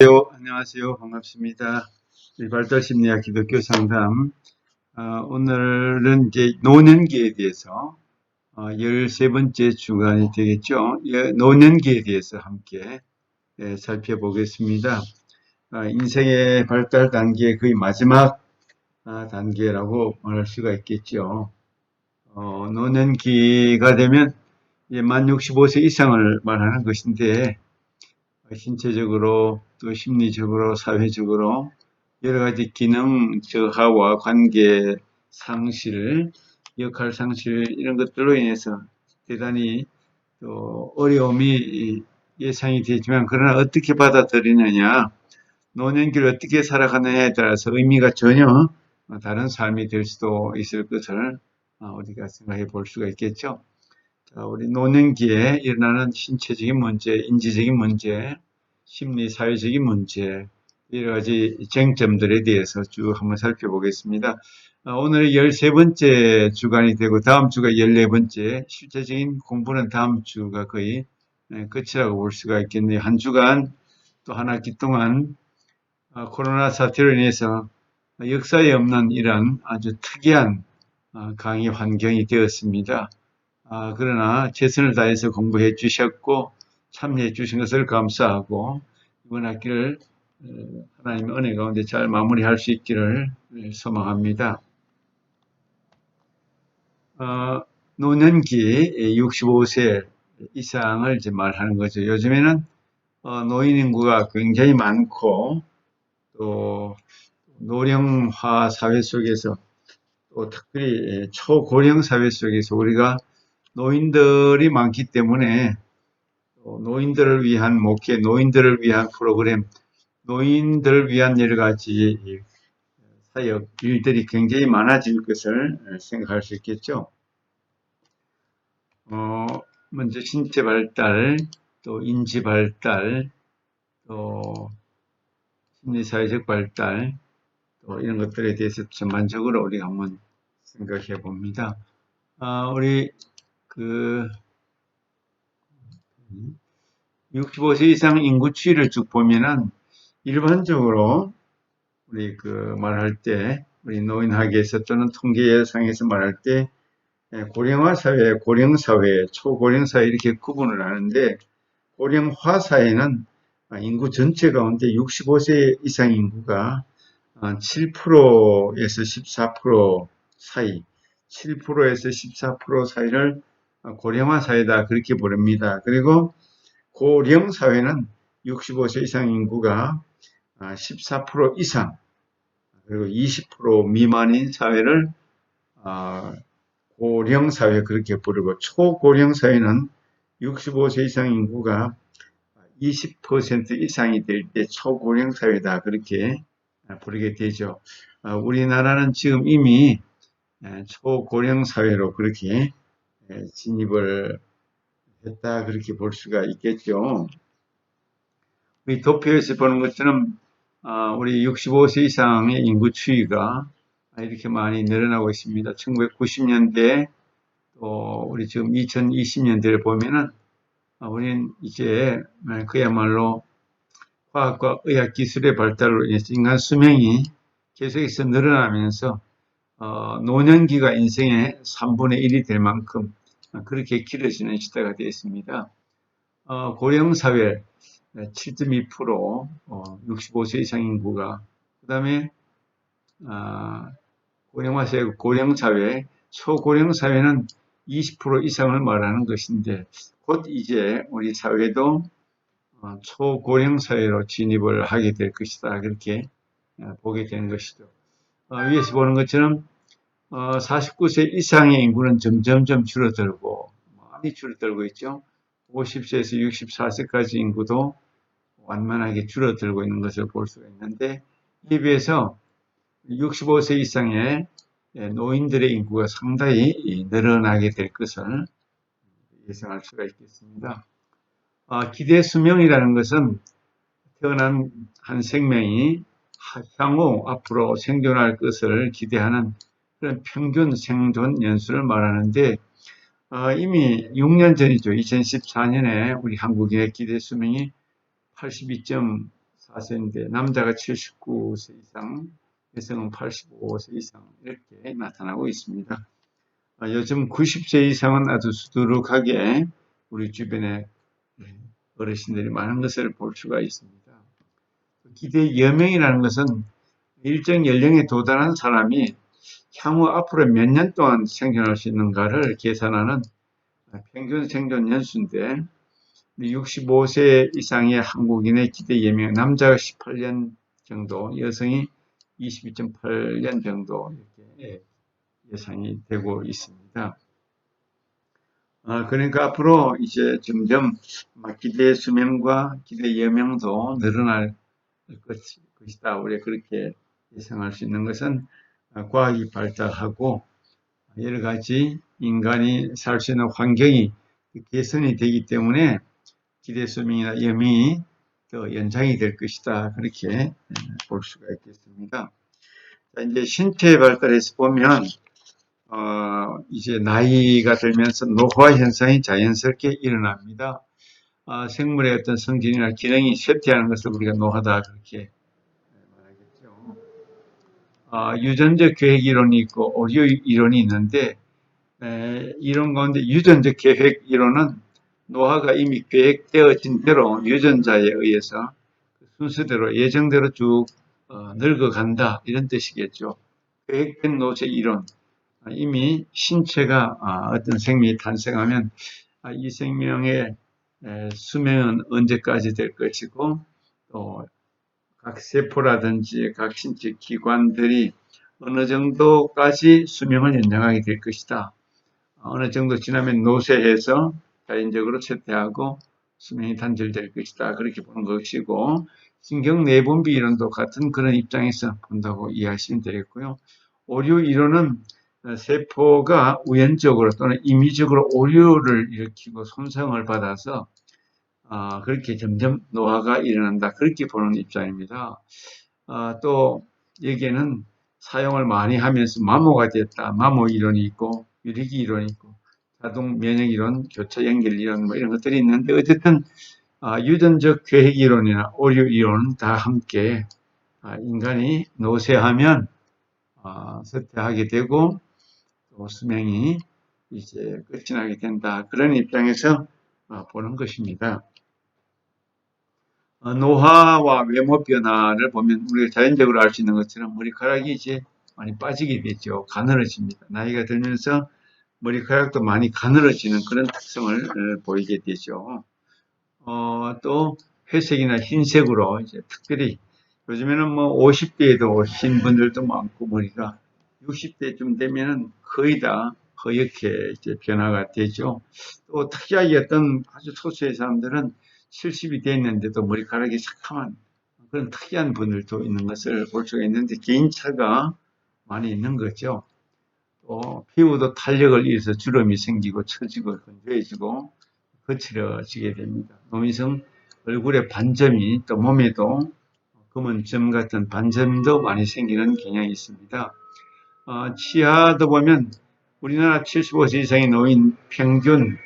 안녕하세요. 반갑습니다. 발달심리학 기독교 상담. 오늘은 이제 노년기에 대해서 13번째 주간이 되겠죠. 노년기에 대해서 함께 살펴보겠습니다. 인생의 발달 단계의 거의 마지막 단계라고 말할 수가 있겠죠. 노년기가 되면 만 65세 이상을 말하는 것인데, 신체적으로 또 심리적으로 사회적으로 여러 가지 기능 저하와 관계 상실, 역할 상실 이런 것들로 인해서 대단히 또 어려움이 예상이 되지만, 그러나 어떻게 받아들이느냐, 노년기를 어떻게 살아가느냐에 따라서 의미가 전혀 다른 삶이 될 수도 있을 것을 우리가 생각해 볼 수가 있겠죠. 우리 노년기에 일어나는 신체적인 문제, 인지적인 문제, 심리, 사회적인 문제, 여러 가지 쟁점들에 대해서 쭉 한번 살펴보겠습니다. 오늘이 13번째 주간이 되고 다음 주가 14번째, 실제적인 공부는 다음 주가 거의 끝이라고 볼 수가 있겠네요. 한 주간 또 한 학기 동안 코로나 사태로 인해서 역사에 없는 이런 아주 특이한 강의 환경이 되었습니다. 그러나 최선을 다해서 공부해 주셨고 참여해 주신 것을 감사하고, 이번 학기를 하나님의 은혜 가운데 잘 마무리할 수 있기를 소망합니다. 노년기 65세 이상을 이제 말하는 거죠. 요즘에는 노인 인구가 굉장히 많고, 또 노령화 사회 속에서, 또 특별히 초고령 사회 속에서 우리가 노인들이 많기 때문에 노인들을 위한 목회, 노인들을 위한 프로그램, 노인들을 위한 여러 가지 사역, 일들이 굉장히 많아질 것을 생각할 수 있겠죠. 먼저 신체 발달, 또 인지 발달, 또 심리사회적 발달, 또 이런 것들에 대해서 전반적으로 우리가 한번 생각해 봅니다. 우리 65세 이상 인구 추이를 쭉 보면은 일반적으로 우리 말할 때, 우리 노인학에서 또는 통계상에서 말할 때 고령화 사회, 고령사회, 초고령사회 이렇게 구분을 하는데, 고령화 사회는 인구 전체 가운데 65세 이상 인구가 7%에서 14% 사이, 7%에서 14% 사이를 고령화 사회다 그렇게 부릅니다. 그리고 고령 사회는 65세 이상 인구가 14% 이상, 그리고 20% 미만인 사회를 고령 사회 그렇게 부르고, 초고령 사회는 65세 이상 인구가 20% 이상이 될 때 초고령 사회다 그렇게 부르게 되죠. 우리나라는 지금 이미 초고령 사회로 그렇게 진입을 했다 그렇게 볼 수가 있겠죠. 우리 도표에서 보는 것처럼 우리 65세 이상의 인구 추이가 이렇게 많이 늘어나고 있습니다. 1990년대 또 우리 지금 2020년대를 보면은 우리는 이제 그야말로 과학과 의학 기술의 발달로 인해서 인간 수명이 계속해서 늘어나면서 노년기가 인생의 3분의 1이 될 만큼 그렇게 길어지는 시대가 되었습니다. 고령사회 7.2%, 65세 이상 인구가, 그 다음에 고령화사회, 고령사회, 초고령사회는 20% 이상을 말하는 것인데, 곧 이제 우리 사회도 초고령사회로 진입을 하게 될 것이다 그렇게 보게 되는 것이죠. 위에서 보는 것처럼 49세 이상의 인구는 점점점 줄어들고 많이 줄어들고 있죠. 50세에서 64세까지 인구도 완만하게 줄어들고 있는 것을 볼 수가 있는데, 이에 비해서 65세 이상의 노인들의 인구가 상당히 늘어나게 될 것을 예상할 수가 있겠습니다. 기대 수명이라는 것은 태어난 한 생명이 향후 앞으로 생존할 것을 기대하는 그런 평균 생존 연수를 말하는데, 이미 6년 전이죠. 2014년에 우리 한국인의 기대 수명이 84세인데 남자가 79세 이상, 여성은 85세 이상 이렇게 나타나고 있습니다. 요즘 90세 이상은 아주 수두룩하게 우리 주변에 어르신들이 많은 것을 볼 수가 있습니다. 기대 여명이라는 것은 일정 연령에 도달한 사람이 향후 앞으로 몇 년 동안 생존할 수 있는가를 계산하는 평균 생존 연수인데 65세 이상의 한국인의 기대 예명, 남자가 18년 정도, 여성이 22.8년 정도 이렇게 예상이 되고 있습니다. 그러니까 앞으로 이제 점점 기대 수명과 기대 예명도 늘어날 것이다. 우리가 그렇게 예상할 수 있는 것은 과학이 발달하고 여러 가지 인간이 살 수 있는 환경이 개선이 되기 때문에 기대 수명이나 여명이 더 연장이 될 것이다. 그렇게 볼 수가 있겠습니다. 자, 이제 신체 발달에서 보면 이제 나이가 들면서 노화 현상이 자연스럽게 일어납니다. 생물의 어떤 성질이나 기능이 쇠퇴하는 것을 우리가 노화다 그렇게 말하겠죠. 유전적 계획 이론이 있고 오류 이론이 있는데 이론 가운데 유전적 계획 이론은 노화가 이미 계획되어진 대로 유전자에 의해서 순서대로 예정대로 쭉 늙어간다 이런 뜻이겠죠. 계획된 노쇠 이론. 이미 신체가 어떤 생명이 탄생하면 이 생명의 수명은 언제까지 될 것이고 또 각 세포라든지 각 신체 기관들이 어느 정도까지 수명을 연장하게 될 것이다. 어느 정도 지나면 노쇠해서 자연적으로 쇠퇴하고 수명이 단절될 것이다. 그렇게 보는 것이고 신경내분비 이론도 같은 그런 입장에서 본다고 이해하시면 되겠고요. 오류 이론은 세포가 우연적으로 또는 임의적으로 오류를 일으키고 손상을 받아서 그렇게 점점 노화가 일어난다. 그렇게 보는 입장입니다. 또 여기에는 사용을 많이 하면서 마모가 됐다. 마모 이론이 있고 유리기 이론이 있고 자동 면역 이론, 교차 연결 이론 뭐 이런 것들이 있는데 어쨌든 유전적 계획 이론이나 오류 이론은 다 함께 인간이 노쇠하면 쇠퇴하게 되고 또 수명이 이제 끝이 나게 된다. 그런 입장에서 보는 것입니다. 노화와 외모 변화를 보면 우리가 자연적으로 알 수 있는 것처럼 머리카락이 이제 많이 빠지게 되죠. 가늘어집니다. 나이가 들면서 머리카락도 많이 가늘어지는 그런 특성을 보이게 되죠. 또 회색이나 흰색으로 이제 특별히 요즘에는 뭐 50대에도 흰 분들도 많고 머리가 60대쯤 되면은 거의 다 허옇게 이제 변화가 되죠. 또 특이하게 어떤 아주 소수의 사람들은 70이 됐는데도 머리카락이 새카만 그런 특이한 분들도 있는 것을 볼 수가 있는데 개인차가 많이 있는 거죠. 또 피부도 탄력을 잃어서 주름이 생기고 처지고 건조해지고 거칠어지게 됩니다. 노인성 얼굴에 반점이 또 몸에도 검은 점 같은 반점도 많이 생기는 경향이 있습니다. 치아도 보면 우리나라 75세 이상의 노인 평균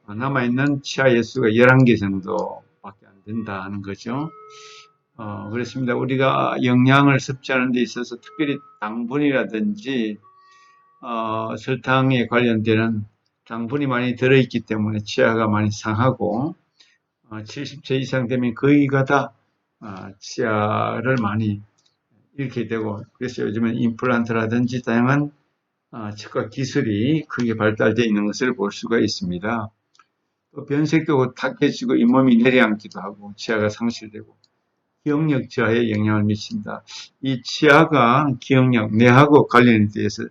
남아있는 치아 횟수가 11개 정도밖에 안 된다는 거죠. 그렇습니다. 우리가 영양을 섭취하는 데 있어서 특별히 당분이라든지 설탕에 관련되는 당분이 많이 들어있기 때문에 치아가 많이 상하고 70세 이상 되면 거의가 다 치아를 많이 잃게 되고 그래서 요즘은 임플란트라든지 다양한 치과 기술이 크게 발달되어 있는 것을 볼 수가 있습니다. 또 변색도 탁해지고 잇몸이 내려앉기도 하고 치아가 상실되고 기억력 저하에 영향을 미친다. 이 치아가 기억력, 뇌하고 관련이 돼서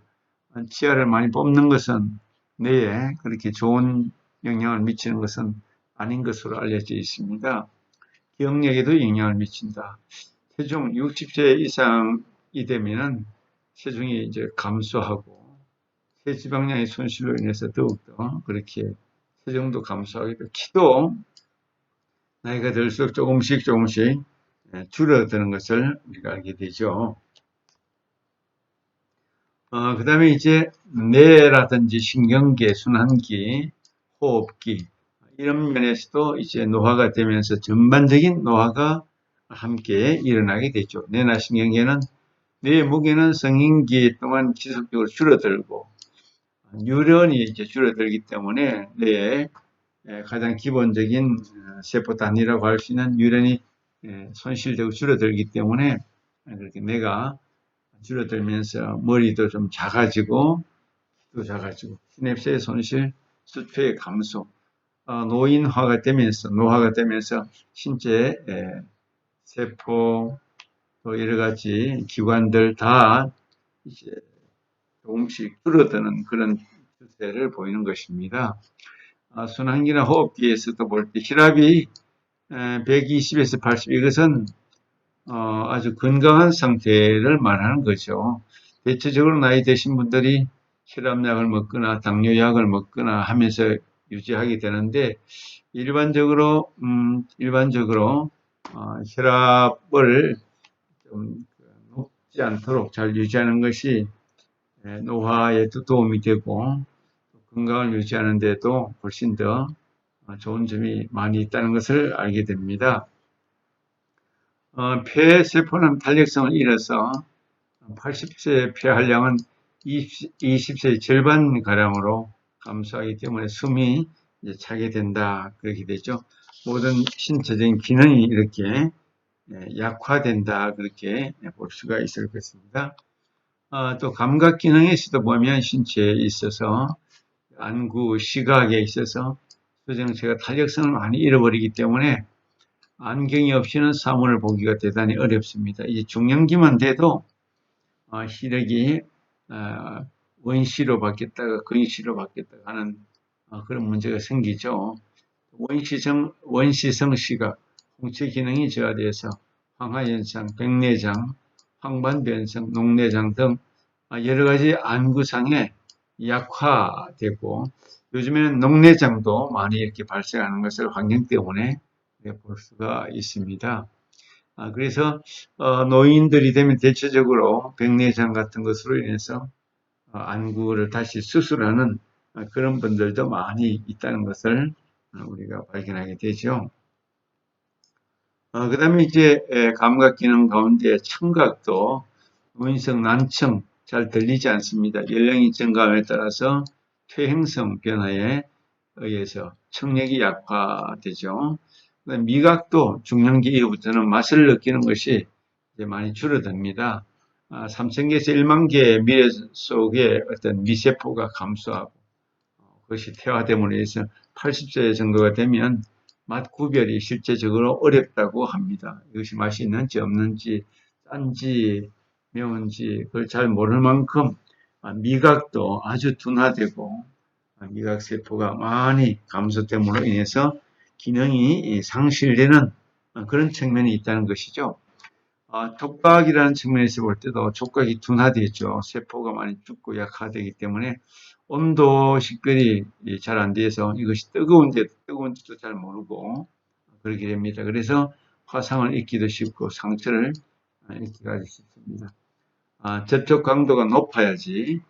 치아를 많이 뽑는 것은 뇌에 그렇게 좋은 영향을 미치는 것은 아닌 것으로 알려져 있습니다. 기억력에도 영향을 미친다. 체중 60세 이상이 되면은 체중이 이제 감소하고 체지방량의 손실로 인해서 더욱더 그렇게 체중도 감소하게 되고 키도 나이가 들수록 조금씩 줄어드는 것을 우리가 알게 되죠. 그 다음에 이제 뇌라든지 신경계, 순환기, 호흡기 이런 면에서도 이제 노화가 되면서 전반적인 노화가 함께 일어나게 되죠. 뇌나신경계는 뇌의 무게는 성인기 동안 지속적으로 줄어들고 뉴런이 이제 줄어들기 때문에 뇌의 가장 기본적인 세포 단위라고 할 수 있는 뉴런이 손실되고 줄어들기 때문에 그렇게 뇌가 줄어들면서 머리도 좀 작아지고 또 작아지고 시냅스의 손실, 수초의 감소, 노화가 되면서 신체 세포 또 여러 가지 기관들 다 이제 조금씩 줄어드는 그런 추세를 보이는 것입니다. 순환기나 호흡기에서도 볼 때 혈압이 120에서 80 이것은 아주 건강한 상태를 말하는 거죠. 대체적으로 나이 드신 분들이 혈압약을 먹거나 당뇨약을 먹거나 하면서 유지하게 되는데 일반적으로 혈압을 좀 높지 않도록 잘 유지하는 것이 노화에도 도움이 되고 건강을 유지하는 데도 훨씬 더 좋은 점이 많이 있다는 것을 알게 됩니다. 폐세포는 탄력성을 잃어서 80세 폐활량은 20세의 절반가량으로 감소하기 때문에 숨이 이제 차게 된다. 그렇게 되죠. 모든 신체적인 기능이 이렇게 약화된다. 그렇게 볼 수가 있을 것입니다. 또 감각 기능에서도 보면 신체에 있어서 안구, 시각에 있어서 수정체가 탄력성을 많이 잃어버리기 때문에 안경이 없이는 사물을 보기가 대단히 어렵습니다. 이 중년기만 돼도 시력이 원시로 바뀌었다가 근시로 바뀌었다가 하는 그런 문제가 생기죠. 원시성 시각, 홍채 기능이 저하돼서 황화현상, 백내장, 황반변성, 녹내장 등 여러 가지 안구상에 약화되고 요즘에는 녹내장도 많이 이렇게 발생하는 것을 환경 때문에 볼 수가 있습니다. 그래서 노인들이 되면 대체적으로 백내장 같은 것으로 인해서 안구를 다시 수술하는 그런 분들도 많이 있다는 것을 우리가 발견하게 되죠. 그 다음에 이제 감각 기능 가운데 청각도 노인성 난청 잘 들리지 않습니다. 연령이 증가함에 따라서 퇴행성 변화에 의해서 청력이 약화되죠. 미각도 중년기 이후부터는 맛을 느끼는 것이 이제 많이 줄어듭니다. 3,000개에서 1만 개의 미래 속에 어떤 미세포가 감소하고 그것이 퇴화됨으로 인해서 80세 정도가 되면 맛 구별이 실제적으로 어렵다고 합니다. 이것이 맛이 있는지 없는지 짠지 매운지 그걸 잘 모를 만큼 미각도 아주 둔화되고 미각세포가 많이 감소됨으로 인해서 기능이 상실되는 그런 측면이 있다는 것이죠. 촉각이라는 측면에서 볼 때도 촉각이 둔화되죠. 세포가 많이 죽고 약화되기 때문에 온도 식별이 잘 안 돼서 이것이 뜨거운지도 잘 모르고 그렇게 됩니다. 그래서 화상을 입기도 쉽고 상처를 입기가 쉽습니다. 접촉 강도가 높아야지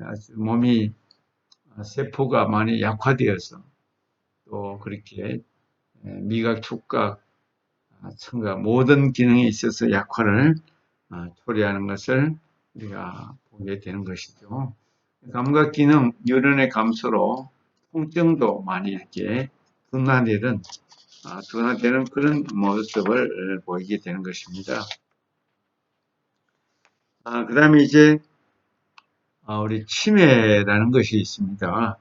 아주 몸이 세포가 많이 약화되어서 또 그렇게 미각, 촉각, 청각 모든 기능에 있어서 약화를 초래하는 것을 우리가 보게 되는 것이죠. 감각 기능, 뉴런의 감소로 통증도 많이 이렇게 둔화되는 그런 모습을 보이게 되는 것입니다. 그 다음에 이제 우리 치매라는 것이 있습니다.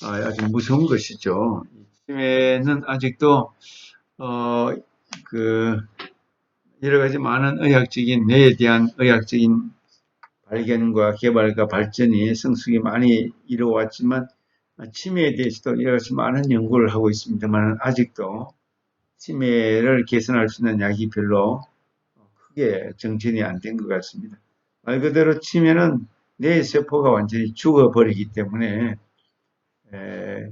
아주 무서운 것이죠. 치매는 아직도 여러 가지 많은 뇌에 대한 의학적인 발견과 개발과 발전이 성숙이 많이 이루어왔지만 치매에 대해서도 여러 가지 많은 연구를 하고 있습니다만 아직도 치매를 개선할 수 있는 약이 별로 크게 정진이 안 된 것 같습니다. 말 그대로 치매는 뇌 세포가 완전히 죽어버리기 때문에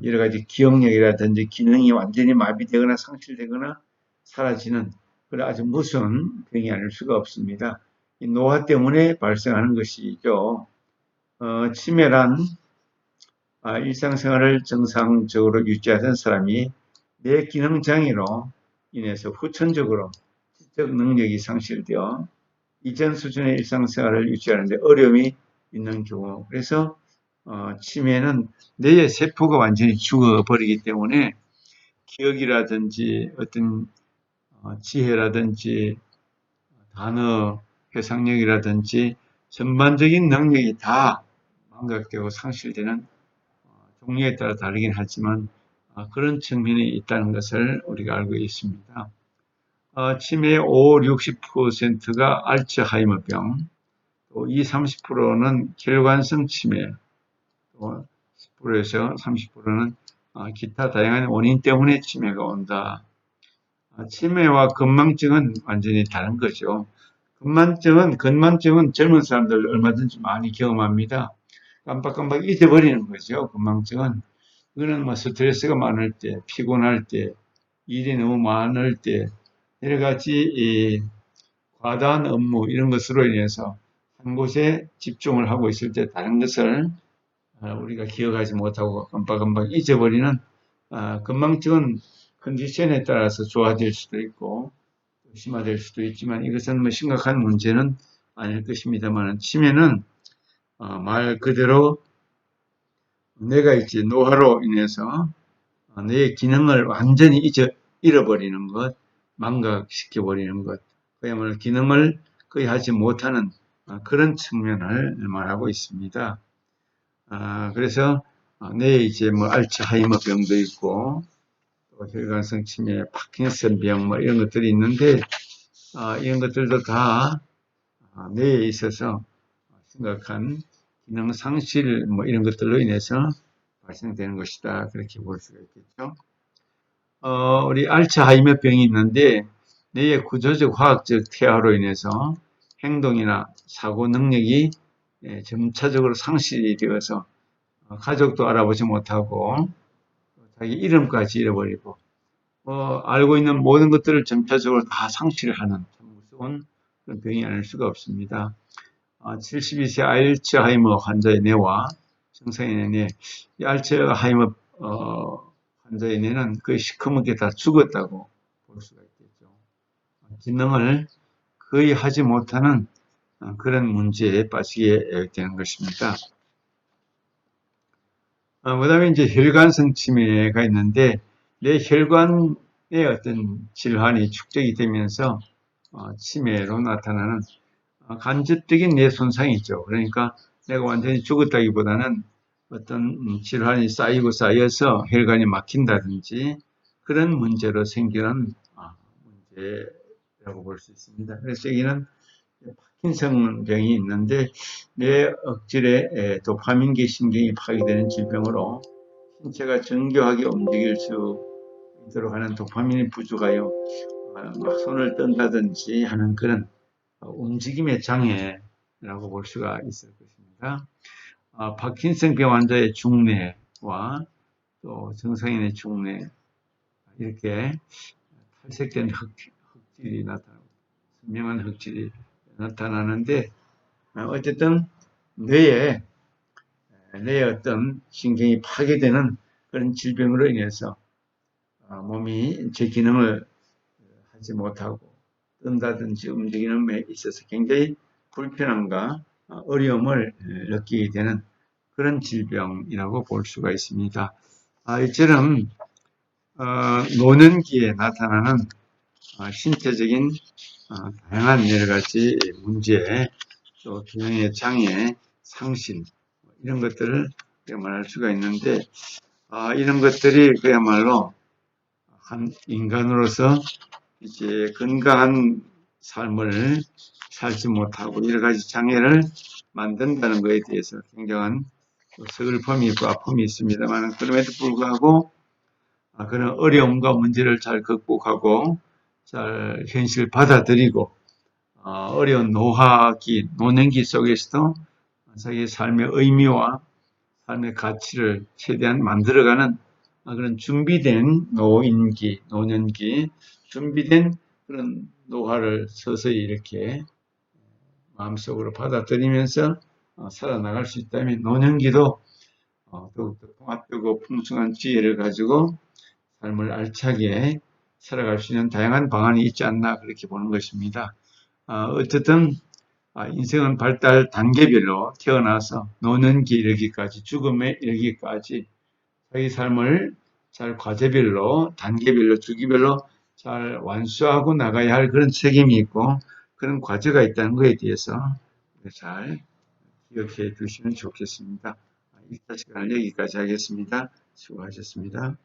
여러 가지 기억력이라든지 기능이 완전히 마비되거나 상실되거나 사라지는 그런 아주 무서운 병이 아닐 수가 없습니다. 이 노화 때문에 발생하는 것이죠. 치매란 일상생활을 정상적으로 유지하던 사람이 뇌 기능 장애로 인해서 후천적으로 지적 능력이 상실되어 이전 수준의 일상생활을 유지하는데 어려움이 있는 경우. 그래서 치매는 뇌의 세포가 완전히 죽어버리기 때문에 기억이라든지 어떤 지혜라든지 단어 회상력이라든지 전반적인 능력이 다 망각되고 상실되는 종류에 따라 다르긴 하지만 그런 측면이 있다는 것을 우리가 알고 있습니다. 치매의 5, 60%가 알츠하이머병, 또 2, 30%는 혈관성 치매, 또 10%에서 30%는 기타 다양한 원인 때문에 치매가 온다. 치매와 건망증은 완전히 다른 거죠. 건망증은 젊은 사람들 얼마든지 많이 경험합니다. 깜빡깜빡 잊어버리는 거죠. 건망증은. 이거는 뭐 스트레스가 많을 때, 피곤할 때, 일이 너무 많을 때, 여러 가지 과다한 업무 이런 것으로 인해서 한 곳에 집중을 하고 있을 때 다른 것을 우리가 기억하지 못하고 깜빡깜빡 잊어버리는 건망증은 컨디션에 따라서 좋아질 수도 있고 심화될 수도 있지만 이것은 뭐 심각한 문제는 아닐 것입니다만 치매는 말 그대로 뇌가 이제 노화로 인해서 뇌의 기능을 완전히 잃어버리는 것, 망각시켜버리는 것, 그야말로 기능을 거의 하지 못하는 그런 측면을 말하고 있습니다. 그래서 뇌에 이제 뭐 알츠하이머병도 있고 또 혈관성 치매, 파킨슨병 뭐 이런 것들이 있는데 이런 것들도 다 뇌에 있어서 심각한 기능 상실 뭐 이런 것들로 인해서 발생되는 것이다. 그렇게 볼 수가 있겠죠. 우리 알츠하이머병이 있는데 뇌의 구조적 화학적 퇴화로 인해서 행동이나 사고 능력이 점차적으로 상실이 되어서 가족도 알아보지 못하고 자기 이름까지 잃어버리고 알고 있는 모든 것들을 점차적으로 다 상실하는 무서운 그런 병이 아닐 수가 없습니다. 72세 알츠하이머 환자의 뇌와 정상인의 뇌, 이 알츠하이머 환자의 뇌는 거의 시커멓게 다 죽었다고 볼 수가 있겠죠. 기능을 거의 하지 못하는 그런 문제에 빠지게 되는 것입니다. 그 다음에 이제 혈관성 치매가 있는데, 내 혈관의 어떤 질환이 축적이 되면서 치매로 나타나는 간접적인 뇌 손상이 있죠. 그러니까 내가 완전히 죽었다기보다는 어떤 질환이 쌓이고 쌓여서 혈관이 막힌다든지 그런 문제로 생기는 문제라고 볼 수 있습니다. 그래서 여기는 파킨슨 병이 있는데 뇌 억질에 도파민계 신경이 파괴되는 질병으로 신체가 정교하게 움직일 수 있도록 하는 도파민이 부족하여 막 손을 뜬다든지 하는 그런 움직임의 장애라고 볼 수가 있을 것입니다. 파킨슨병 환자의 중뇌와 또 정상인의 중뇌 이렇게 탈색된 흑질이 나타나고 선명한 흑질이 나타나는데 어쨌든 뇌에 어떤 신경이 파괴되는 그런 질병으로 인해서 몸이 제 기능을 하지 못하고 뜬다든지 움직이는 데 있어서 굉장히 불편함과 어려움을 느끼게 되는 그런 질병이라고 볼 수가 있습니다. 이처럼 노년기에 나타나는 신체적인 다양한 여러 가지 문제, 또 기능의 장애, 상실 이런 것들을 말할 수가 있는데 이런 것들이 그야말로 한 인간으로서 이제 건강한 삶을 살지 못하고 여러 가지 장애를 만든다는 것에 대해서 굉장한 슬픔이 있고 아픔이 있습니다만 그럼에도 불구하고 그런 어려움과 문제를 잘 극복하고 잘 현실 받아들이고 어려운 노년기 속에서도 자기 삶의 의미와 삶의 가치를 최대한 만들어가는 그런 준비된 노년기, 준비된 그런 노화를 서서히 이렇게 마음속으로 받아들이면서 살아나갈 수 있다면 노년기도 더욱더 통합되고 풍성한 지혜를 가지고 삶을 알차게 살아갈 수 있는 다양한 방안이 있지 않나 그렇게 보는 것입니다. 어쨌든 인생은 발달 단계별로 태어나서 노년기 이르기까지 죽음에 이르기까지 자기 삶을 잘 과제별로 단계별로 주기별로 잘 완수하고 나가야 할 그런 책임이 있고 그런 과제가 있다는 것에 대해서 잘 기억해 두시면 좋겠습니다. 1차 시간을 여기까지 하겠습니다. 수고하셨습니다.